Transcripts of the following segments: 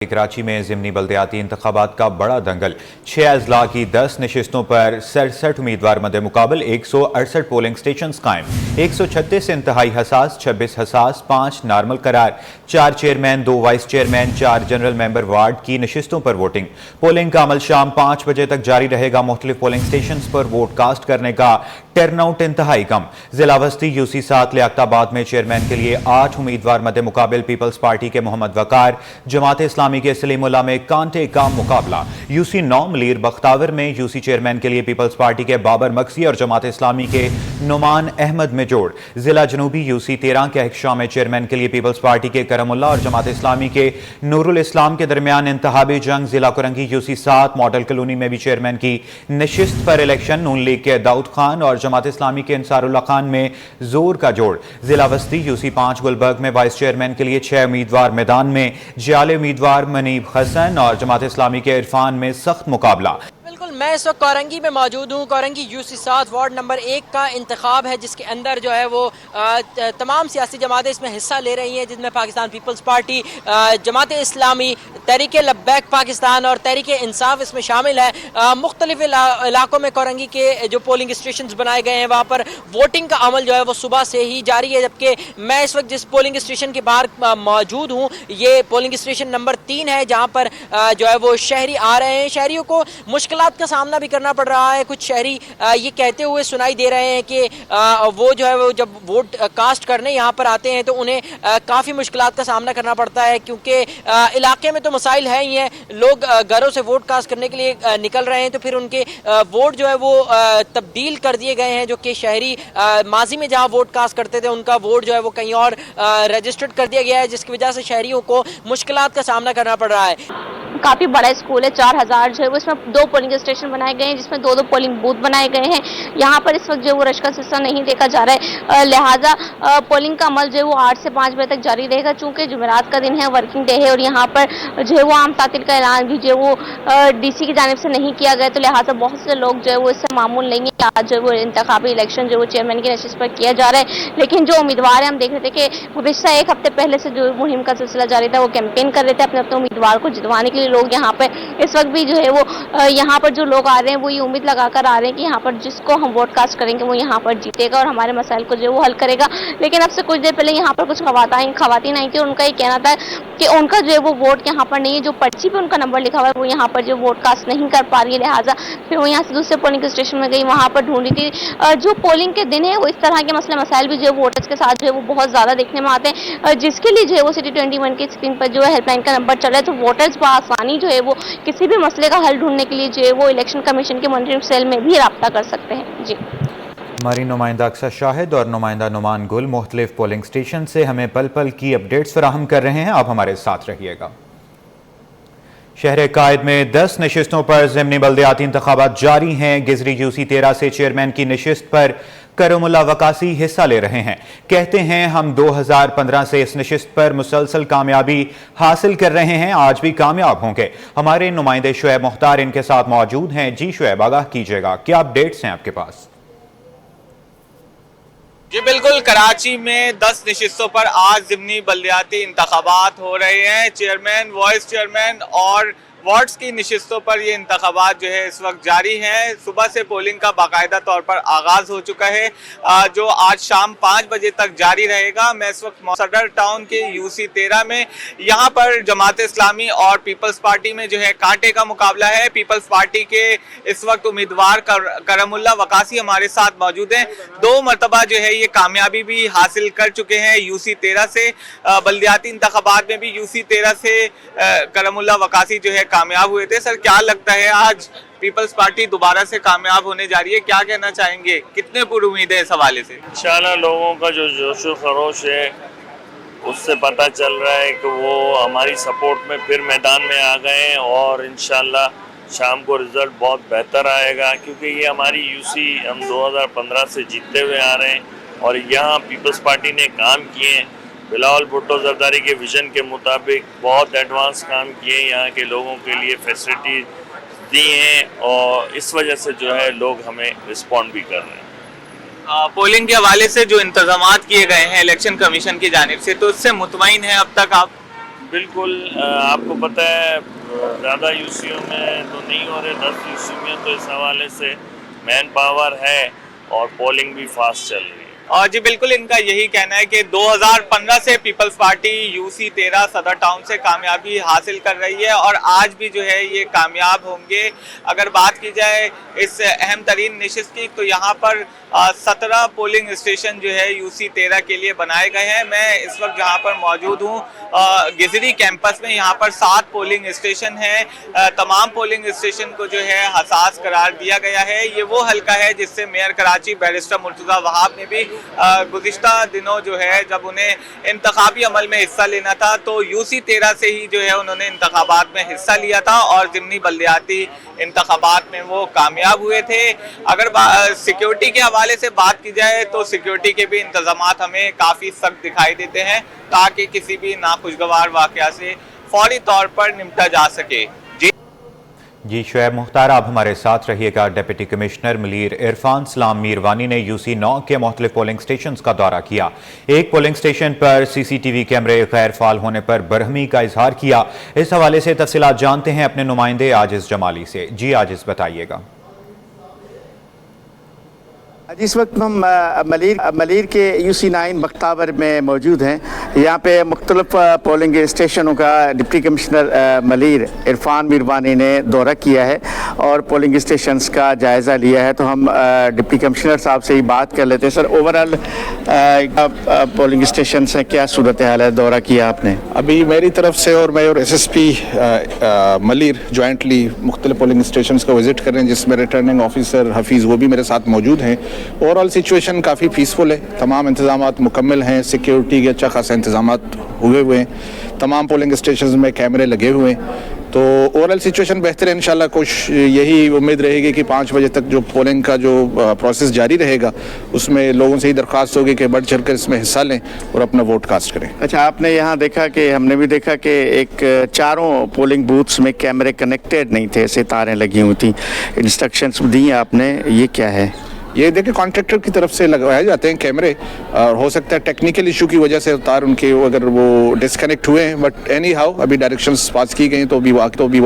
कराची में ज़िमनी बल्दियाती इंतखाबात का बड़ा दंगल। 6 अजला की 10 नशिस्तों पर 67 उम्मीदवार मद्दे मुकाबल, 168 पोलिंग स्टेशन कायम, 136 इंतहाई हसास, 26 हसास, 5 नार्मल करार, 4 chairman, 2 vice chairman, 4 general member ward की नशिस्तों पर वोटिंग। पोलिंग का अमल शाम 5 बजे तक जारी रहेगा। मुख्तलिफ पोलिंग स्टेशन पर वोट कास्ट करने का टर्नआउट इंतहाई कम। जिला वस्ती यूसी 7 लियाकताबाद में चेयरमैन के लिए 8 उम्मीदवार मद्दे मुकाबल, पीपल्स पार्टी के मोहम्मद वकार, जमात इस्लामी के सलीमुल्लाह में कांटे का मुकाबला। यूसी 9 मलीर बख्तावर में यूसी चेयरमैन के लिए पीपल्स पार्टी के बाबर मक्सी और जमात इस्लामी के नुमान अहमद में जोड़। जिला जनूबी यूसी 13 के कहकशां में चेयरमैन के लिए पीपल्स पार्टी के करमुल्लाह और जमात इस्लामी के नूरुल इस्लाम के दरमियान इंतहाबी जंग। जिला कुरंगी यूसी 7 मॉडल कॉलोनी में भी चेयरमैन की नशिस्त पर इलेक्शन। नून लीग के दाऊद खान और जमात इस्लामी के इंसारुल्लाह खान में जोर का जोड़। जिला वस्ती यूसी 5 गुलबर्ग में वाइस चेयरमैन के लिए 6 उम्मीदवार मैदान में। जियाले उम्मीदवार मनीब हसन और जमात इस्लामी के इरफान में सख्त मुकाबला। बिल्कुल, मैं इस वक्त कोरंगी में मौजूद हूँ। कोरंगी यूसी 7 वार्ड नंबर 1 का इंतखाब है, जिसके अंदर जो है वो तमाम सियासी जमातें इसमें हिस्सा ले रही हैं, जिसमें पाकिस्तान पीपल्स पार्टी, जमात इस्लामी, तहरीक लब्बैक पाकिस्तान और तहरीक इंसाफ इसमें शामिल है। मुख्तलिफ इलाकों में कोरंगी के जो पोलिंग स्टेशन बनाए गए हैं, वहाँ पर वोटिंग का अमल जो है वो सुबह से ही जारी है। जबकि मैं इस वक्त जिस पोलिंग स्टेशन के बाहर मौजूद हूँ, ये पोलिंग स्टेशन नंबर 3 है, जहाँ पर जो है वो शहरी आ रहे हैं। शहरियों को मुश्किलात का सामना भी करना पड़ रहा है। कुछ शहरी ये कहते हुए सुनाई दे रहे हैं कि वो जो है वो जब वोट कास्ट करने यहाँ पर आते हैं तो उन्हें काफ़ी मुश्किलात का सामना करना पड़ता है, क्योंकि इलाके में तो मसाइल है ही हैं। लोग घरों से वोट कास्ट करने के लिए निकल रहे हैं, तो फिर उनके वोट जो है वो तब्दील कर दिए गए हैं। जो कि शहरी माजी में जहाँ वोट कास्ट करते थे, उनका वोट जो है वो कहीं और रजिस्टर्ड कर दिया गया है, जिसकी वजह से शहरियों को मुश्किलात का सामना करना पड़ रहा है। काफ़ी बड़ा स्कूल है, 4000 जो है वो इसमें 2 पोलिंग स्टेशन बनाए गए हैं, जिसमें 2 पोलिंग बूथ बनाए गए हैं। यहाँ पर इस वक्त जो है वो रश का सिलसिला नहीं देखा जा रहा है, लिहाजा पोलिंग का अमल जो है वो 8 से 5 बजे तक जारी रहेगा। चूँकि जुमेरात का दिन है, वर्किंग डे है, और यहाँ पर जो है वो आम तातील का ऐलान भी जो है वो DC की जानिब से नहीं किया गया, तो लिहाजा बहुत से लोग जो है वो इससे मामूल नहीं है। आज जो है वो इंतखाबी इलेक्शन जो है वो चेयरमैन की नशिस्त पर किया जा रहा है, लेकिन जो उम्मीदवार है, हम देख रहे थे कि गुज़िश्ता 1 हफ्ते पहले से जो मुहिम का सिलसिला जारी था, वो कैंपेन कर रहे थे अपने अपने उम्मीदवार को जितवाने के लिए। लोग यहाँ पर इस वक्त भी जो है वो यहाँ पर जो लोग आ रहे हैं वो ये उम्मीद लगाकर आ रहे हैं कि यहाँ पर जिसको हम वोट कास्ट करेंगे वो यहाँ पर जीतेगा और हमारे मसाइल को जो है वो हल करेगा। लेकिन अब से कुछ देर पहले यहाँ पर कुछ खवातीन आई थी, उनका ये कहना था कि उनका जो है वो वोट यहाँ पर नहीं है, जो पर्ची पे उनका नंबर लिखा हुआ है वो यहाँ पर जो वोट कास्ट नहीं कर पा रही है। लिहाजा फिर वो यहाँ से दूसरे पोलिंग स्टेशन में गई, वहाँ पर ढूंढी थी। जो पोलिंग के दिन है वो इस तरह के मसले मसाइल भी जो है वोटर्स के साथ जो है वो बहुत ज़्यादा देखने में आते हैं, जिसके लिए जो है वो सिटी 21 की स्क्रीन पर जो है हेल्पलाइन का नंबर चल रहा है। तो वोटर्स बआसानी जो है वो किसी भी मसले का हल ढूंढने के लिए जो है वो इलेक्शन कमीशन के मॉनिटरिंग सेल में भी राब्ता कर सकते हैं। जी, हमारी नुमाइंदा अक्सर शाहिद और नुमाइंदा नुमान गुल मुख्तलिफ पोलिंग स्टेशन से हमें पल पल की अपडेट्स फराहम कर रहे हैं। आप हमारे साथ रहिएगा। शहर कायद में 10 नशिस्तों पर ज़िमनी बल्दियाती इंतखाबात जारी हैं। गिजरी यूसी 13 से चेयरमैन की नशिस्त पर करमुल्लाह वकासी हिस्सा ले रहे हैं। कहते हैं हम 2015 से इस नशिस्त पर मुसलसल कामयाबी हासिल कर रहे हैं, आज भी कामयाब होंगे। हमारे नुमाइंदे शुएब मुख्तार इनके साथ मौजूद हैं। जी शुएब, आगाह कीजिएगा, क्या अपडेट्स हैं आपके पास? जी बिल्कुल, कराची में 10 नशिस्तों पर आज ज़िमनी बल्दियाती इंतखाबात हो रहे हैं। चेयरमैन, वाइस चेयरमैन और वार्ड्स की नशिस्तों पर ये इंतखाबात जो है इस वक्त जारी हैं। सुबह से पोलिंग का बाकायदा तौर पर आगाज़ हो चुका है, जो आज शाम 5 बजे तक जारी रहेगा। मैं इस वक्त सदर टाउन के यूसी 13 में, यहाँ पर जमात इस्लामी और पीपल्स पार्टी में जो है कांटे का मुकाबला है। पीपल्स पार्टी के इस वक्त उम्मीदवार करमुल्लाह वकासी हमारे साथ मौजूद हैं। 2 मरतबा जो है ये कामयाबी भी हासिल कर चुके हैं यूसी 13 से। बल्दियाती इंतखाबात में भी यूसी 13 से करमुल्लाह वकासी जो है कामयाब हुए थे। सर, क्या लगता है आज पीपल्स पार्टी दोबारा से कामयाब होने जा रही है, क्या कहना चाहेंगे? कितने पुरुद है इस हवाले से? इंशाल्लाह लोगों का जो जोश व खरोश है उससे पता चल रहा है कि वो हमारी सपोर्ट में फिर मैदान में आ गए हैं और इंशाल्लाह शाम को रिज़ल्ट बहुत बेहतर आएगा, क्योंकि ये हमारी यूसी हम 2015 से जीतते हुए आ रहे हैं और यहाँ पीपल्स पार्टी ने काम किए हैं। बिलावल भुट्टो जरदारी के विजन के मुताबिक बहुत एडवांस काम किए, यहाँ के लोगों के लिए फैसिलिटी दी हैं और इस वजह से जो है लोग हमें रिस्पॉन्ड भी कर रहे हैं। पोलिंग के हवाले से जो इंतजामात किए गए हैं इलेक्शन कमीशन की जानिब से, तो इससे मुतमईन है अब तक आप? बिल्कुल आपको पता है ज़्यादा यूसीओ में तो नहीं हो रहे, 10 यूसीओ में, तो इस हवाले से मैन पावर है और पोलिंग भी फास्ट चल रही है। और जी बिल्कुल, इनका यही कहना है कि 2015 से पीपल्स पार्टी यूसी 13 सदर टाउन से कामयाबी हासिल कर रही है और आज भी जो है ये कामयाब होंगे। अगर बात की जाए इस अहम तरीन नशिस्त की, तो यहाँ पर 17 पोलिंग स्टेशन जो है यूसी 13 के लिए बनाए गए हैं। मैं इस वक्त जहाँ पर मौजूद हूँ गिजरी कैंपस में, यहाँ पर 7 पोलिंग स्टेशन हैं। तमाम पोलिंग स्टेशन को जो है हसास करार दिया गया है। ये वो हल्का है जिससे मेयर कराची बैरिस्टर मुर्तज़ा वहाब ने भी गुज़िश्ता दिनों जो है, जब उन्हें इंतखाबी अमल में हिस्सा लेना था, तो यूसी 13 से ही जो है उन्होंने इंतखाबात में हिस्सा लिया था और ज़िमनी बल्दियाती इंतखाबात में वो कामयाब हुए थे। अगर सिक्योरिटी के हवाले से बात की जाए तो सिक्योरिटी के भी इंतजामात हमें काफ़ी सख्त दिखाई देते हैं ताकि किसी भी नाखुशगवार वाक़या से फौरी तौर पर निपटा जा सके। जी शुएब मुख्तार, आप हमारे साथ रहिएगा। डिप्टी कमिश्नर मलीर इरफान सलाम मीरवानी ने यूसी 9 के मुख्तलिफ पोलिंग स्टेशन का दौरा किया। एक पोलिंग स्टेशन पर CCTV कैमरे गैर फाल होने पर बरहमी का इजहार किया। इस हवाले से तफसीलात जानते हैं अपने नुमाइंदे आजिज जमाली से। जी आजिज, बताइएगा। इस वक्त हम मलीर के यूसी 9 बख्तावर में मौजूद हैं। यहाँ पे मुख्तलिफ पोलिंग स्टेशनों का डिप्टी कमिश्नर मलीर इरफान मीरवानी ने दौरा किया है और पोलिंग स्टेशंस का जायज़ा लिया है। तो हम डिप्टी कमिश्नर साहब से ही बात कर लेते हैं। सर, ओवरऑल पोलिंग स्टेशन से क्या सूरत हाल है, दौरा किया आपने? अभी मेरी तरफ से और मैं और SSP मलीर जॉइंटली मुख्तलिफ पोलिंग स्टेशन को विज़िट कर रहे हैं, जिसमें रिटर्निंग ऑफिसर हफीज़ वो भी मेरे साथ मौजूद हैं। ओवरऑल सिचुएशन काफ़ी पीसफुल है, तमाम इंतजामात मुकम्मल हैं, सिक्योरिटी के अच्छा खासा इंतजामात हुए हैं, तमाम पोलिंग स्टेशन में कैमरे लगे हुए हैं। तो ओवरऑल सिचुएशन बेहतर है। इंशाल्लाह कुछ यही उम्मीद रहेगी कि 5 बजे तक जो पोलिंग का जो प्रोसेस जारी रहेगा उसमें लोगों से ही दरख्वास्त होगी कि बढ़ चढ़ कर इसमें हिस्सा लें और अपना वोट कास्ट करें। अच्छा, आपने यहाँ देखा कि हमने भी देखा कि एक चारों पोलिंग बूथ्स में कैमरे कनेक्टेड नहीं थे, ऐसे तारें लगी हुई थी, इंस्ट्रक्शंस दी आपने, ये क्या है? ये देखिए कॉन्ट्रैक्टर की तरफ से लगवाए जाते हैं कैमरे, और हो सकता है टेक्निकल इशू की वजह से तार उनके अगर वो डिस्कनेक्ट हुए हैं, बट एनी हाउ अभी डायरेक्शंस पास की गई तो भी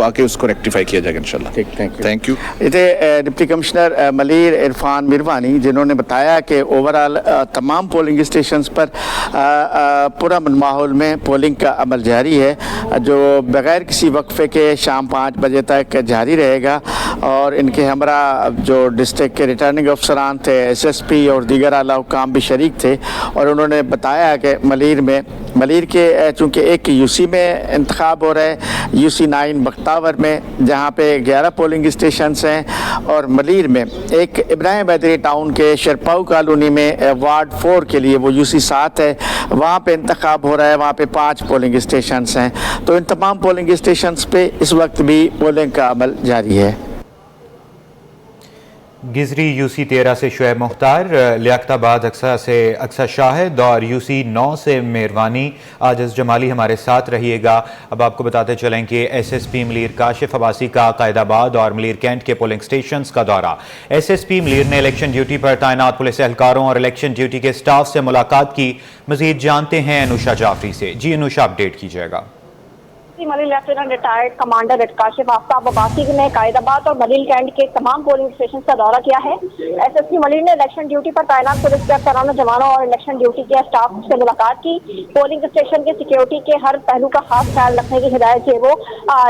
आके उसको रेक्टिफाई किया जाएगा इंशाल्लाह। ठीक, थैंक यू। इधर डिप्टी कमिश्नर मलीर इरफान मीरवानी, जिन्होंने बताया कि ओवरऑल तमाम पोलिंग स्टेशंस पर पुरअमन माहौल में पोलिंग का अमल जारी है, जो बगैर किसी वक्फे के शाम 5 बजे तक जारी रहेगा। और इनके हमरा जो डिस्ट्रिक्ट के रिटर्निंग अफसरान थे, SSP और दीगर आला हुकाम भी शरीक थे, और उन्होंने बताया कि मलीर के चूँकि एक यूसी में इंतखाब हो रहा है, यूसी 9 बख्तावर में जहाँ पे 11 पोलिंग स्टेशन हैं, और मलीर में एक इब्राहिम बैदरी टाउन के शरपाऊ कॉलोनी में वार्ड 4 के लिए वो यूसी 7 है, वहाँ पे इंतखाब हो रहा है, वहाँ पे 5 पोलिंग स्टेशन हैं। तो इन तमाम पोलिंग स्टेशन पे इस वक्त भी पोलिंग का अमल जारी है। गिजरी यूसी 13 से शुएब मुख्तार, लियाकताबाद अक्सा से अक्सा शाहिद और यूसी 9 से मेहरवानी आजिज जमाली हमारे साथ रहिएगा। अब आपको बताते चलें कि SSP मलीर काशिफ अब्बासी का कायदाबाद और मलीर कैंट के पोलिंग स्टेशंस का दौरा। SSP मलीर ने इलेक्शन ड्यूटी पर तैनात पुलिस एहलकारों और इलेक्शन ड्यूटी के स्टाफ से मुलाकात की। मजीद जानते हैं अनुषा जाफरी से। जी अनुषा, अपडेट कीजिएगा। Malir lieutenant retired commander Kashif Aftab Abbasi ने कायदाबाद और मलीर कैंट के तमाम पोलिंग स्टेशन का दौरा किया है। SSP मलीर ने इलेक्शन ड्यूटी पर तैनात पुलिस के अफसरान जवानों और इलेक्शन ड्यूटी के स्टाफ से मुलाकात की। पोलिंग स्टेशन के सिक्योरिटी के हर पहलू का खास ख्याल रखने की हिदायत जो वो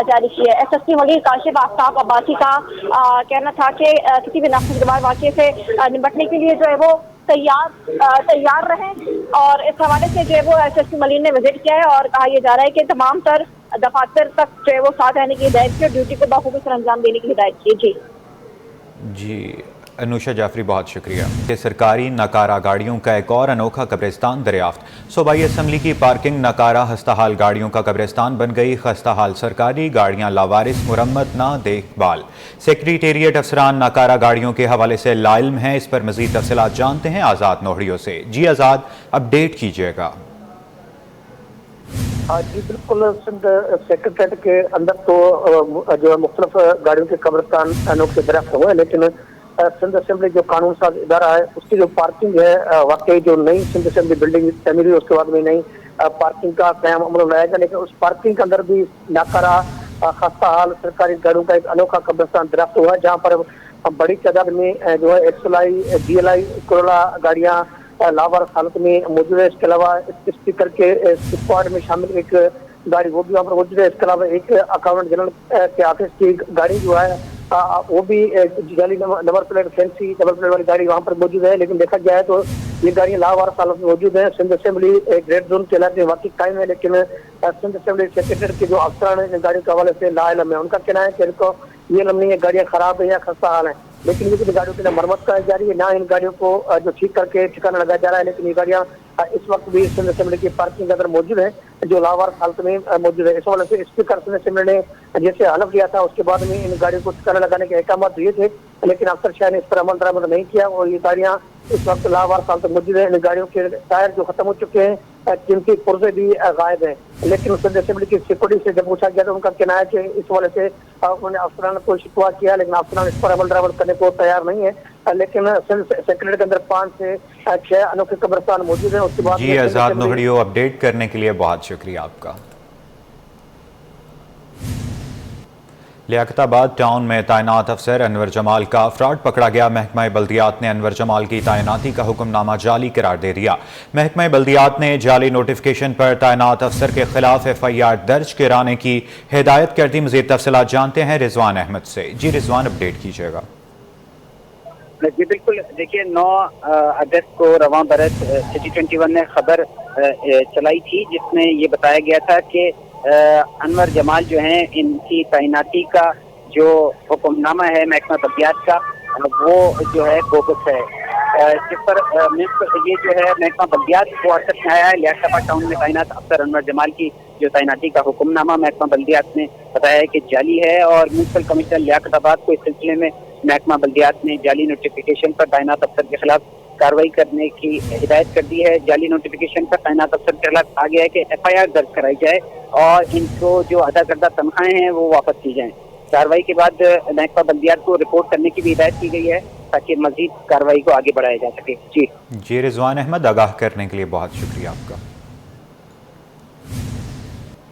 जारी की है। SSP मलीर काशिफ आफ्ताब अब्बासी का कहना था कि किसी भी नाखुशगवार वाक़े से निपटने के लिए जो है वो तैयार रहें, और इस हवाले से जो है वो SSP मलीर ने विजिट किया है और कहा यह जा रहा है कि तमाम तर दफातर तक जो है वो साथ रहने की हिदायत की और ड्यूटी को बखूबी सर अंजाम देने की हिदायत की। जी अनुषा जाफरी, बहुत शुक्रिया। कि सरकारी नकारा गाड़ियों का एक और अनोखा कब्रिस्तान दरियाफ्त। सूबाई असम्बली की पार्किंग नकारा खस्ताहाल गाड़ियों का कब्रिस्तान बन गई। खस्ताहाल सरकारी गाड़ियां लावारिस, मुरम्मत ना देखभाल। सेक्रेटेरिएट अफसरान नकारा गाड़ियों के हवाले से लाइल्म हैं। इस पर मजीद तफसीलात जानते हैं आज़ाद नोहरियों से। जी आज़ाद, अपडेट कीजिएगा। जी बिल्कुल, सिंध सेक्रेटरीट के अंदर तो जो है मुख्तलिफ गाड़ियों के कब्रिस्तान अनोखे दरख्त हुए, लेकिन सिंध असेंबली जो कानून साज इदारा है उसकी जो पार्किंग है, वाकई जो नई सिंध असेंबली बिल्डिंग तमीर हुई उसके बाद में नई पार्किंग का क्याम अमल लाया गया, लेकिन उस पार्किंग के अंदर भी नाकारा खस्ता हाल सरकारी गाड़ियों का एक अनोखा कब्रिस्तान दरख्त हुआ, जहाँ पर बड़ी तादाद में जो है एक्सएलआई, डीएलआई, कोरोला गाड़ियाँ लावारिस हालत में मौजूद है। इसके अलावा स्पीकर के स्क्वाड में शामिल एक गाड़ी वो भी वहाँ पर मौजूद है। इसके अलावा एक अकाउंटेंट जनरल के ऑफिस की गाड़ी जो है वो भी जाली number plate fancy double plate वाली गाड़ी वहाँ पर मौजूद है। लेकिन देखा जाए तो ये गाड़ियाँ लावारिस हालत में मौजूद है। सिंध असेंबली ग्रेड जोन के इलाके में वाकई कायम है, लेकिन सिंध असेंबली सेक्रेटरी के जो अफसरान है गाड़ियों के हवाले से लाइलम है। उनका कहना है कि इनको ये इल्म नहीं है गाड़ियाँ खराब है या खस्ता हाल है, लेकिन ये गाड़ियों की मरम्मत कराई जा रही है, ना इन गाड़ियों को जो ठीक करके ठिकाना लगाया जा रहा है। लेकिन ये गाड़ियाँ इस वक्त भी सिंध असेंबली की पार्किंग के अंदर मौजूद है, जो लावारिस हालत में मौजूद है। इस वजह से स्पीकर सिंध असेंबली ने जैसे हलफ लिया था उसके बाद में इन गाड़ियों को ठिकाना लगाने के अहकाम दिए थे, लेकिन अफसर शाह ने इस पर अमल दरामद नहीं किया और ये गाड़ियाँ इस वक्त लावारिस हालत में मौजूद है। इन गाड़ियों के टायर जो खत्म हो चुके हैं, कीमती पुर्जे भी गायब हैं। लेकिन सिंध असेंबली की सिक्योरिटी से जब पूछा गया तो उनका कहना है कि इस वजह से उन्होंने अफसरान को शिकवा किया, लेकिन अफसरान इस पर अमल दरामद करने को तैयार नहीं है। लेकिन सेक्रेटरी के अंदर 5 से 6 अनोखे कब्रिस्तान मौजूद है। उसके बाद जी आज़ाद नोहड़ियो, अपडेट करने के लिए बहुत शुक्रिया आपका। लियाकताबाद टाउन में तैनात अफसर अनवर जमाल का फ्रॉड पकड़ा गया। महकमा बल्दियात ने अनवर जमाल की तैनाती का हुक्मनामा जाली करार दे दिया। महकमा बल्दियात ने जाली नोटिफिकेशन पर तैनात अफसर के खिलाफ FIR दर्ज कराने की हिदायत कर दी। मज़ीद तफसीलात जानते हैं रिजवान अहमद से। जी रिजवान, अपडेट कीजिएगा। जी बिल्कुल, देखिए 9 अगस्त को रवां बरस सिटी 21 ने खबर चलाई थी जिसमें ये बताया गया था कि अनवर जमाल जो हैं इनकी तैनाती का जो हुक्मनामा है महकमा बल्दियात का वो जो है बोगस है, जिस पर ये जो है महकमा बल्दियात को असर में आया है। लियाकताबाद टाउन में तैनात अफसर अनवर जमाल की जो तैनाती का हुक्मनामा महकमा बल्दियात ने बताया है कि जाली है और म्यूनसिपल कमिश्नर लियाकताबाद को इस सिलसिले में महकमा बल्दियात ने जाली नोटिफिकेशन पर तैनात अफसर के खिलाफ कार्रवाई करने की हिदायत कर दी है। जाली नोटिफिकेशन पर तैनात अफसर के खिलाफ आ गया है कि FIR दर्ज कराई जाए और इनको जो अदा करदा तनख्वाहें हैं वो वापस की जाएं। कार्रवाई के बाद महकमा बल्दियात को रिपोर्ट करने की भी हिदायत की गई है ताकि मजीद कार्रवाई को आगे बढ़ाया जा सके। जी रिजवान अहमद, आगाह करने के लिए बहुत शुक्रिया आपका।